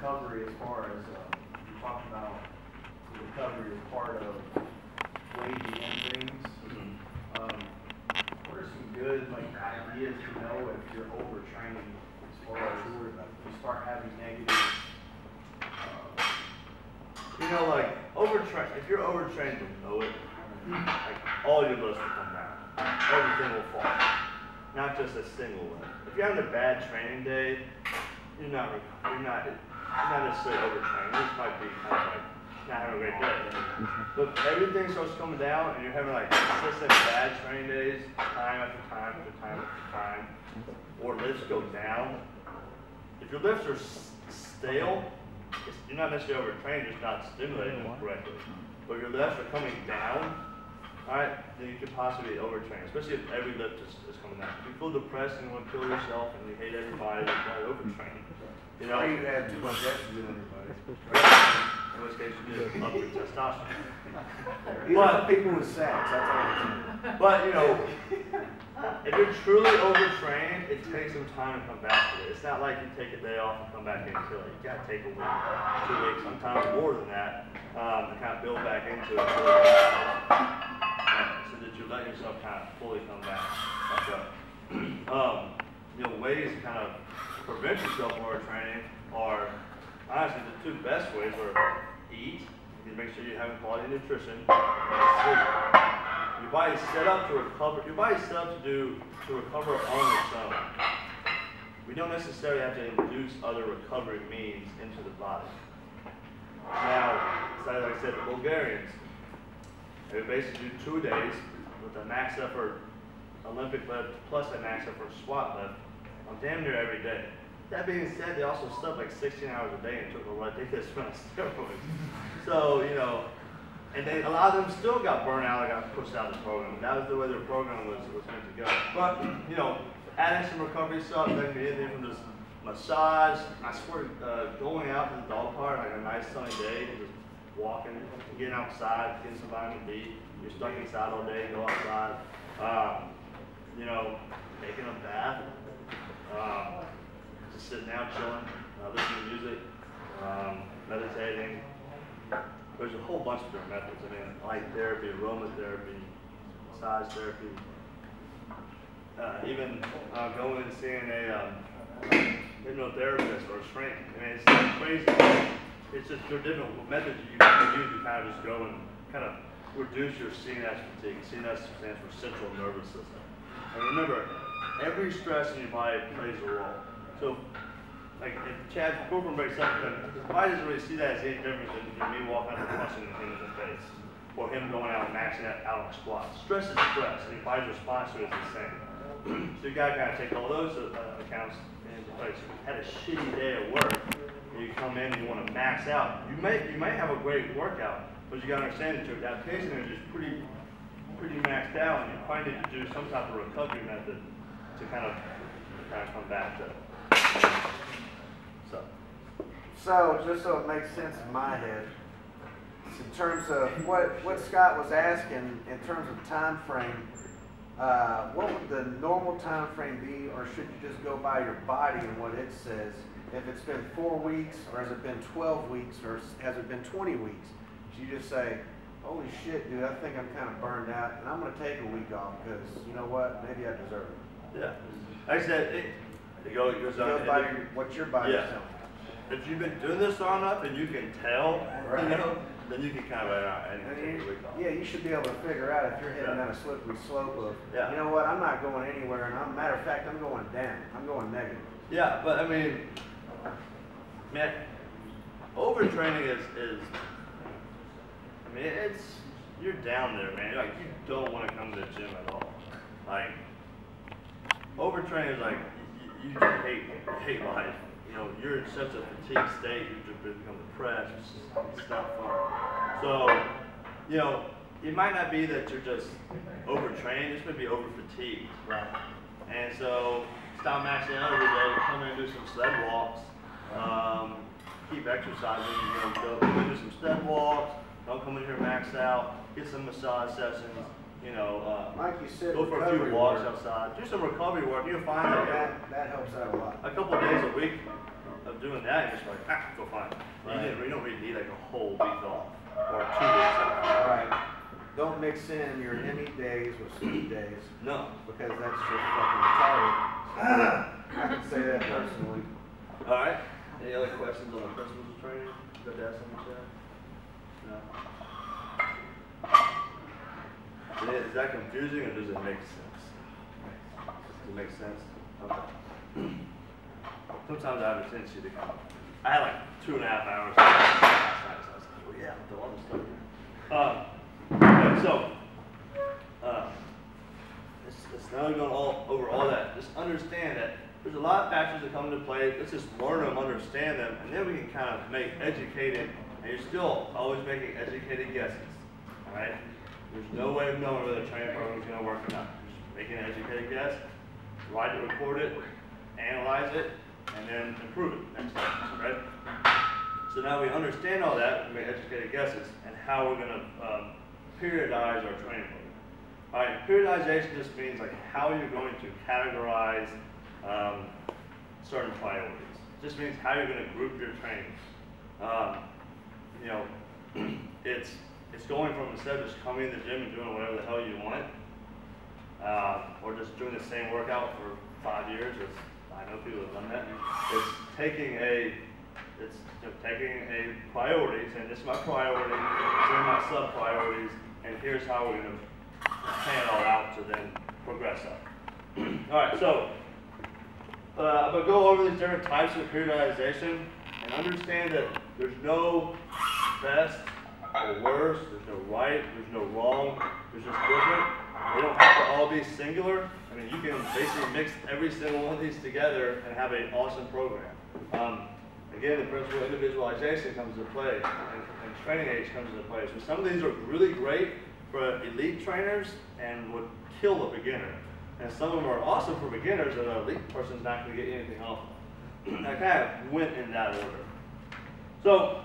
recovery as far as you talked about the recovery as part of way to end things. What are some good ideas to know if you're overtraining as far as you start having negative? If you're overtrained, you'll know it. All your lifts will come down. Everything will fall. Not just a single lift. If you're having a bad training day, you're not necessarily overtrained. This might be kind of like not having a great day. But everything starts coming down and you're having consistent bad training days, time after time after time after time, or lifts go down. If your lifts are stale, you're not necessarily overtrained, you're just not stimulating them correctly. But if your lifts are coming down, alright, then you could possibly overtrain, especially if every lift is coming down. If you feel depressed and you want to kill yourself and you hate everybody, you're probably overtraining. Or you have too much estrogen in your body. In which case you need to up your testosterone. But people with sex, that's all I'm saying. But if you're truly overtrained, it takes some time to come back to it. It's not like you take a day off and come back in and kill it. You gotta take a week, 2 weeks, sometimes more than that, to kind of build back into it so that you let yourself kind of fully come back up. Ways to kind of prevent yourself from overtraining are honestly the two best ways are eat. You make sure you're having quality nutrition and sleep. Your body's set up to recover. Your body's set up to recover on its own. We don't necessarily have to induce other recovery means into the body. Now, like I said, the Bulgarians, they basically do 2 days with a max effort Olympic lift plus a max effort squat lift on damn near every day. That being said, they also slept 16 hours a day and took a ridiculous amount of steroids. So, and a lot of them still got burnt out and got pushed out of the program. That was the way their program was meant to go. But, adding some recovery stuff, that could be anything from just massage. I swear, going out to the dog park a nice sunny day and just walking, getting outside, getting some vitamin D. You're stuck inside all day, go outside. Taking a bath. Just sitting down, chilling, listening to music, meditating. There's a whole bunch of different methods. Light therapy, aromatherapy, massage therapy, even going and seeing a hypnotherapist or a shrink. It's not crazy. It's just there are different methods you can use to kind of just go and kind of reduce your CNS fatigue. CNS stands for central nervous system. And remember, every stress in your body plays a role. So, if Chad's program breaks up, the body doesn't really see that as any different than me walking out and punching him in the face, or him going out and maxing out on a squat. Stress is stress, and your body's response to it is the same. So you gotta kind of take all those accounts into place. If you had a shitty day at work, and you come in and you want to max out, you may have a great workout, but you gotta understand that your adaptation is just pretty maxed out, and you probably need to do some type of recovery method to kind of come back to it. So, just so it makes sense in my head, in terms of what Scott was asking, in terms of time frame, what would the normal time frame be, or should you just go by your body and what it says? If it's been 4 weeks, or has it been 12 weeks, or has it been 20 weeks? Should you just say, holy shit, dude, I think I'm kind of burned out, and I'm going to take a week off because, you know what, maybe I deserve it. Yeah. Like I said, it goes by what your body's telling. If you've been doing this long enough and you can tell, right. Then you can kind of take a week off. Yeah, you should be able to figure out if you're heading down a slippery slope of, you know what, I'm not going anywhere, and matter of fact, I'm going down. I'm going negative. Yeah, but man, overtraining is you're down there, man. You don't want to come to the gym at all. Overtraining is you just hate life. You're in such a fatigued state, you just become depressed. It's not fun. So, it might not be that you're just overtrained, it's going to be over-fatigued. Right. And so, stop maxing out every day, come in and do some sled walks, keep exercising, go do some sled walks, don't come in here max out, get some massage sessions, like you said, go for a few walks outside, do some recovery work. You'll find that helps out a lot. A couple of days a week, of doing that, you're just like, ah, go fine. Right. You don't really need like a whole week off or 2 weeks off. Right. Don't mix in your any days with sleep days. No. Because that's just fucking retarded. I can say that personally. All right. Any other questions on the principles of training? You got to ask something, Chad? No. Is that confusing or does it make sense? Does it make sense? Okay. Sometimes I have a tendency to come. I had like 2.5 hours last night, so I was like, well, yeah, I'll do all this stuff here. Okay, so, it's not going over all that. Just understand that there's a lot of factors that come into play. Let's just learn them, understand them, and then we can kind of make educated, and you're still always making educated guesses, all right? There's no way of knowing whether the training program is going to work or not. Just making an educated guess, write it, record it, analyze it, and then improve it next time, right? So now we understand all that, we make educated guesses, and how we're going to periodize our training program. All right, periodization just means like how you're going to categorize certain priorities. It just means how you're going to group your training. You know, it's going from instead of just coming to the gym and doing whatever the hell you want, or just doing the same workout for 5 years. I know people have done that. It's taking a priority, saying this is my priority, these are my sub priorities, and here's how we're going to plan it all out to then progress up. All right, so I'm going to go over these different types of periodization and understand that there's no best or worse, there's no right, there's no wrong, there's just different. They don't have to all be singular. I mean, you can basically mix every single one of these together and have an awesome program. Again, the principle of individualization comes into play, and training age comes into play. So some of these are really great for elite trainers and would kill a beginner. And some of them are awesome for beginners that an elite person's not going to get anything off of. I kind of went in that order. So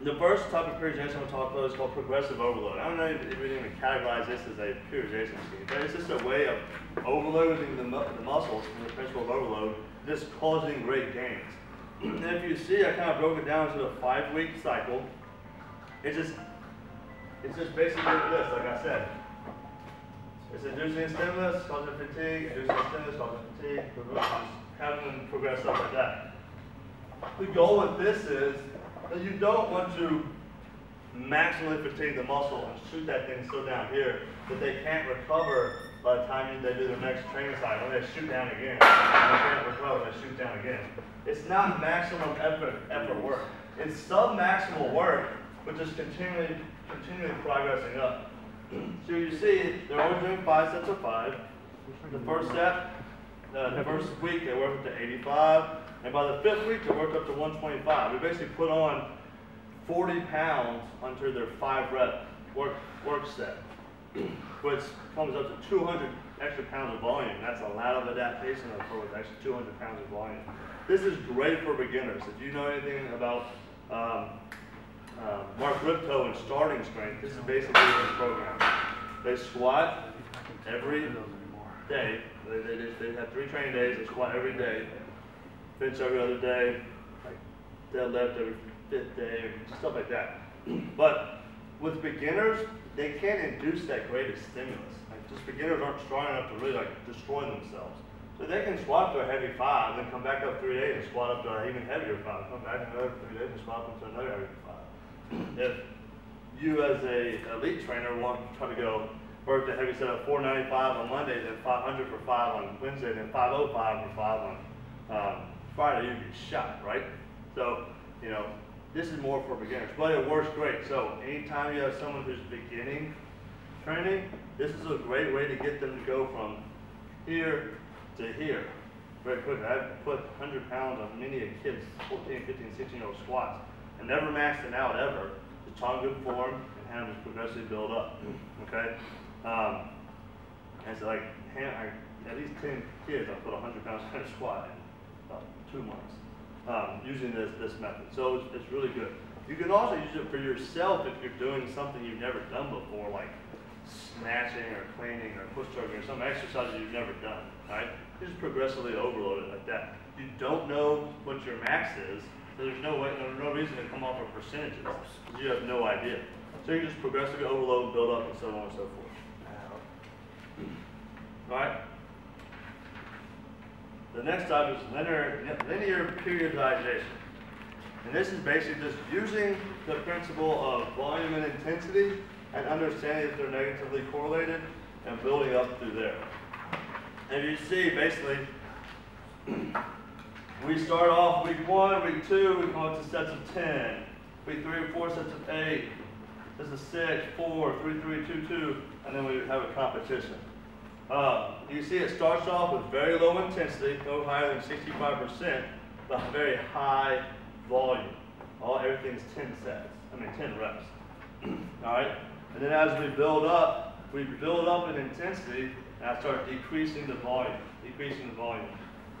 the first type of periodization I'm going to talk about is called progressive overload. I don't know if we even categorize this as a periodization scheme, but it's just a way of overloading the muscles from the principle of overload, just causing great gains. And if you see, I kind of broke it down to a 5-week cycle. It's just basically this, like I said. It's inducing stimulus, causing fatigue, inducing stimulus, causing fatigue, having them progress up like that. The goal with this is that you don't want to maximally fatigue the muscle and shoot that thing so down here that they can't recover by the time they do their next training cycle. When they shoot down again, they can't recover, they shoot down again. It's not maximum effort work. It's sub-maximal work, but just continually progressing up. So you see, they're always doing 5 sets of 5. The first set, the first week, they work up to 85. And by the 5th week, they work up to 125. We basically put on 40 pounds onto their 5-rep work set, which comes up to 200 extra pounds of volume. That's a lot of adaptation for actually 200 pounds of volume. This is great for beginners. If you know anything about Mark Ripto and starting strength, this is basically his program. They squat every day. They have 3 training days. They squat every day. Bench every other day, like deadlift every 5th day, or stuff like that. But with beginners, they can't induce that greatest stimulus. Like, just beginners aren't strong enough to really like destroy themselves. So they can squat to a heavy 5, then come back up 3 days and squat up to an even heavier 5. Come back another 3 days and squat up to another heavier 5. If you as a elite trainer want to try to go work the heavy set of 495 on Monday, then 500 for 5 on Wednesday, then 505 for 5 on Friday, you'd be shot, right? So, you know, this is more for beginners, but it works great. So anytime you have someone who's beginning training, this is a great way to get them to go from here to here very quickly. I've put 100 pounds on many kids, 14, 15, 16-year-old squats, and never maxed it out ever. Just on good form and have them progressively build up, okay? And so like, at least 10 kids, I put 100 pounds on a squat in about 2 months using this method. So it's really good. You can also use it for yourself if you're doing something you've never done before, like snatching or cleaning or push stroking or some exercise you've never done, right? You just progressively overload it like that. You don't know what your max is, so there's no reason to come off of percentages, because you have no idea. So you just progressively overload, build up, and so on and so forth. All right? The next type is linear periodization. And this is basically just using the principle of volume and intensity and understanding that they're negatively correlated and building up through there. And you see, basically, we start off week 1, week 2, we go into sets of 10. Week 3 and 4, sets of 8. This is 6, 4, 3, 3, 2, 2, and then we have a competition. You see it starts off with very low intensity, no higher than 65%, but very high volume. Everything's 10 reps. All right? And then as we build up in intensity, and I start decreasing the volume.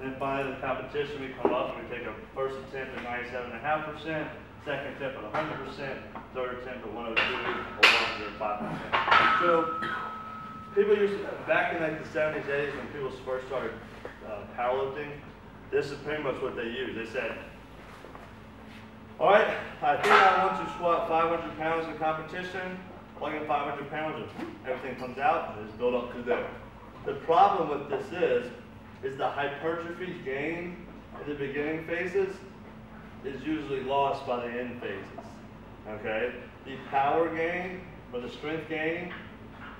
And then finally the competition, we come up and we take a first attempt at 97.5%, second attempt at 100%, third attempt at 102, or 105%. So people used to, back in like the 70s, 80s, when people first started powerlifting, this is pretty much what they used. They said, all right, I think I want to squat 500 pounds in competition, plug in 500 pounds, and everything comes out, and just build up through there. The problem with this is the hypertrophy gain in the beginning phases is usually lost by the end phases, okay? The power gain, or the strength gain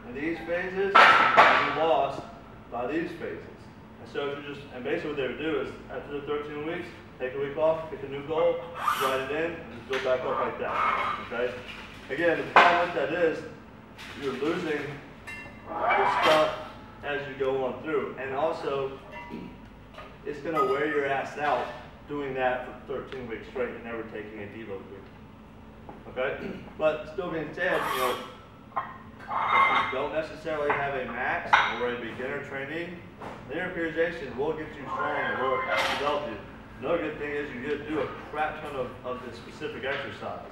in these phases will be lost by these phases. And so if you and basically what they would do is, after the 13 weeks, take a week off, pick a new goal, write it in, and just build back up like that, okay? Again, the problem with that is, you're losing your stuff as you go on through. And also, it's gonna wear your ass out doing that for 13 weeks straight and never taking a deload week. Okay? But still being said, you know, if you don't necessarily have a max or a beginner trainee, linear periodization will get you strong and will develop you. Another good thing is you get to do a crap ton of the specific exercise.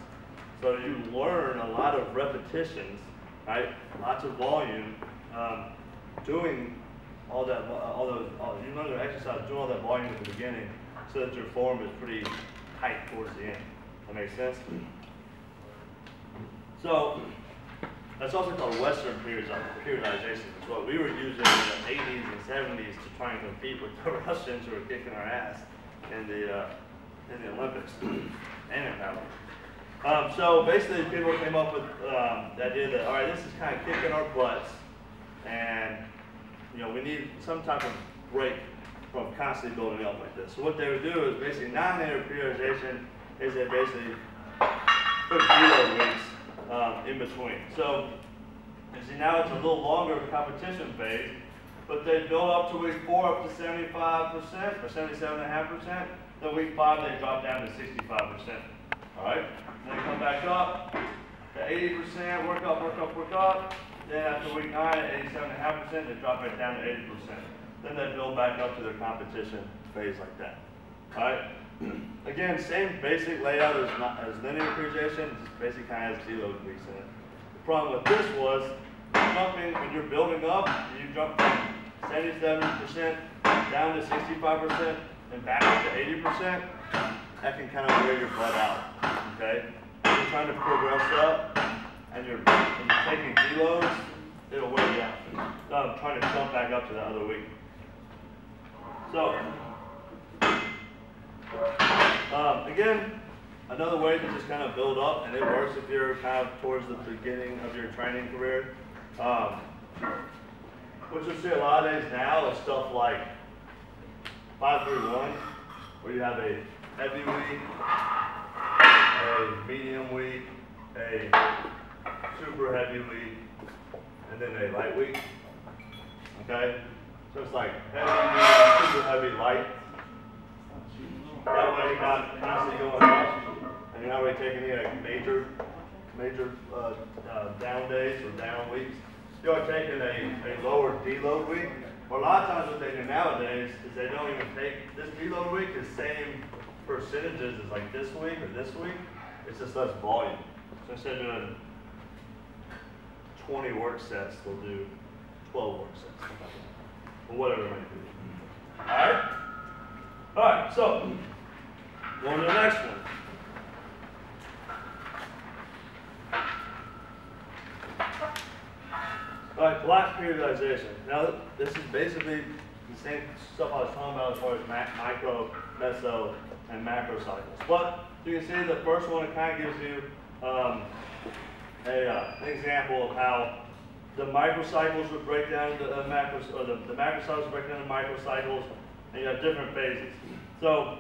So you learn a lot of repetitions, right? Lots of volume, doing all that, you learn the exercise, doing all that volume at the beginning, so that your form is pretty tight towards the end. That makes sense? So that's also called Western periodization. It's what we were using in the 80s and 70s to try and compete with the Russians who were kicking our ass in the Olympics and in power. So basically, people came up with the idea that, all right, this is kind of kicking our butts, and you know, we need some type of break from constantly building up like this. So what they would do is basically non-linear periodization is they basically put deload weeks in between. So you see now it's a little longer competition phase, but they build up to week 4 up to 75% or 77.5%. Then week 5 they drop down to 65%. All right, then they come back up to 80%, work up. Then after week 9 at 87.5%, they drop right down to 80%. Then they build back up to their competition phase like that. All right. Again, same basic layout as linear periodization, just basically kind of has deload weeks in it. The problem with this was jumping when you're building up, you jump from 77% down to 65% and back up to 80%. That can kind of wear your butt out. Okay. If you're trying to progress up and you're taking deloads, it'll wear you out. I'm trying to jump back up to the other week. So, again, another way to just kind of build up, and it works if you're kind of towards the beginning of your training career. What you'll see a lot of days now is stuff like 5-3-1, where you have a heavy week, a medium week, a super heavy week, and then a light week. Okay? So it's like heavy, medium, super heavy, light. That way you're not constantly going up, and you're not really taking any like major down days or down weeks. You're taking a lower deload week. But a lot of times what they do nowadays is they don't even take this deload week the same percentages as like this week or this week. It's just less volume. So instead of doing 20 work sets, they'll do 12 work sets, something like that, or whatever it might be. All right? All right, so going to the next one. All right, block periodization. Now, this is basically the same stuff I was talking about as far as micro, meso, and macro cycles. But you can see the first one, it kind of gives you an example of how the microcycles would break down into macros, or the macrocycles would break down into microcycles, and you have different phases. So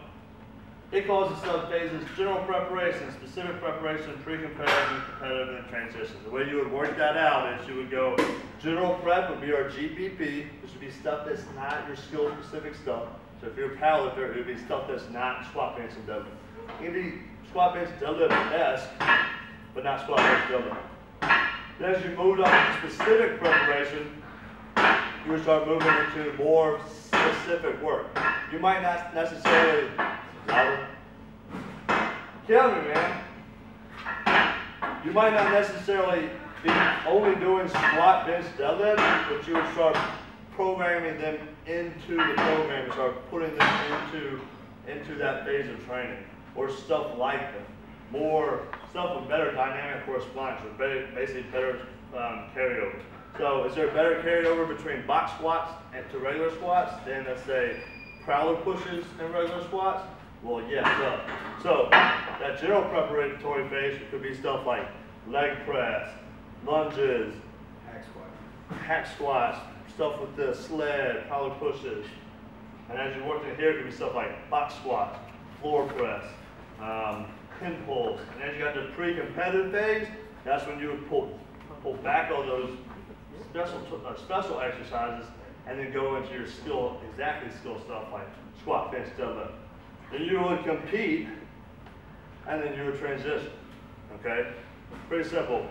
it calls the sub-phases general preparation, specific preparation, pre-competitive, competitive, and transition. The way you would work that out is you would go, general prep would be our GPP. This would be stuff that's not your skill-specific stuff. So if you're a powerlifter, it would be stuff that's not squat, bench, and deadlift. It would be squat, bench, deadlift-esque, but not squat, bench, deadlift. Then as you moved on to specific preparation, you would start moving into more specific work. You might not necessarily, kill me, man. You might not necessarily be only doing squat, bench, deadlift, but you would start programming them into the program and start putting them into that phase of training, or stuff like that. More stuff with better dynamic correspondence, or basically better carryover. So is there a better carryover between box squats and to regular squats than, let's say, prowler pushes and regular squats? Well, yes. So that general preparatory phase could be stuff like leg press, lunges, hack squats, stuff with the sled, prowler pushes. And as you work in here, it could be stuff like box squats, floor press, pin pulls. And as you got the pre-competitive phase, that's when you would pull back all those special exercises and then go into your skill stuff like squat, bench, deadlift. Then you would compete, and then you would transition, okay? Pretty simple.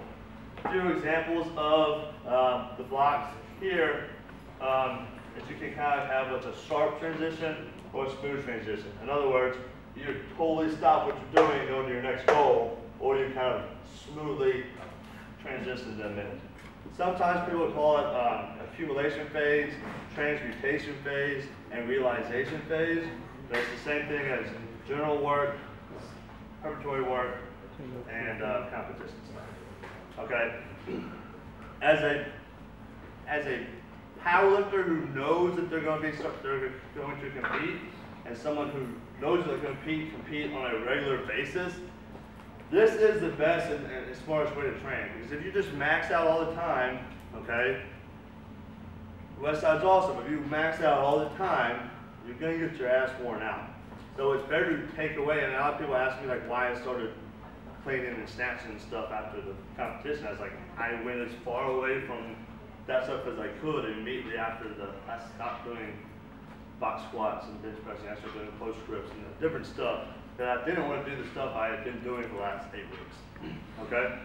A few examples of the blocks here is you can kind of have what's a sharp transition or a smooth transition. In other words, you totally stop what you're doing and go to your next goal, or you kind of smoothly transition them in. Sometimes people call it accumulation phase, transmutation phase, and realization phase. But it's the same thing as general work, preparatory work, and competition stuff. Okay? As a powerlifter who knows that they're going to compete, and someone who knows they're going to compete on a regular basis, this is the best and smartest way to train. Because if you just max out all the time, okay, West Side's awesome. If you max out all the time, you're going to get your ass worn out. So it's better to take away, and a lot of people ask me like why I started cleaning and snatching and stuff after the competition. I was like, I went as far away from that stuff as I could, and immediately after I stopped doing box squats and bench pressing. I started doing close grips and different stuff that I didn't want to do the stuff I had been doing for the last 8 weeks. Okay?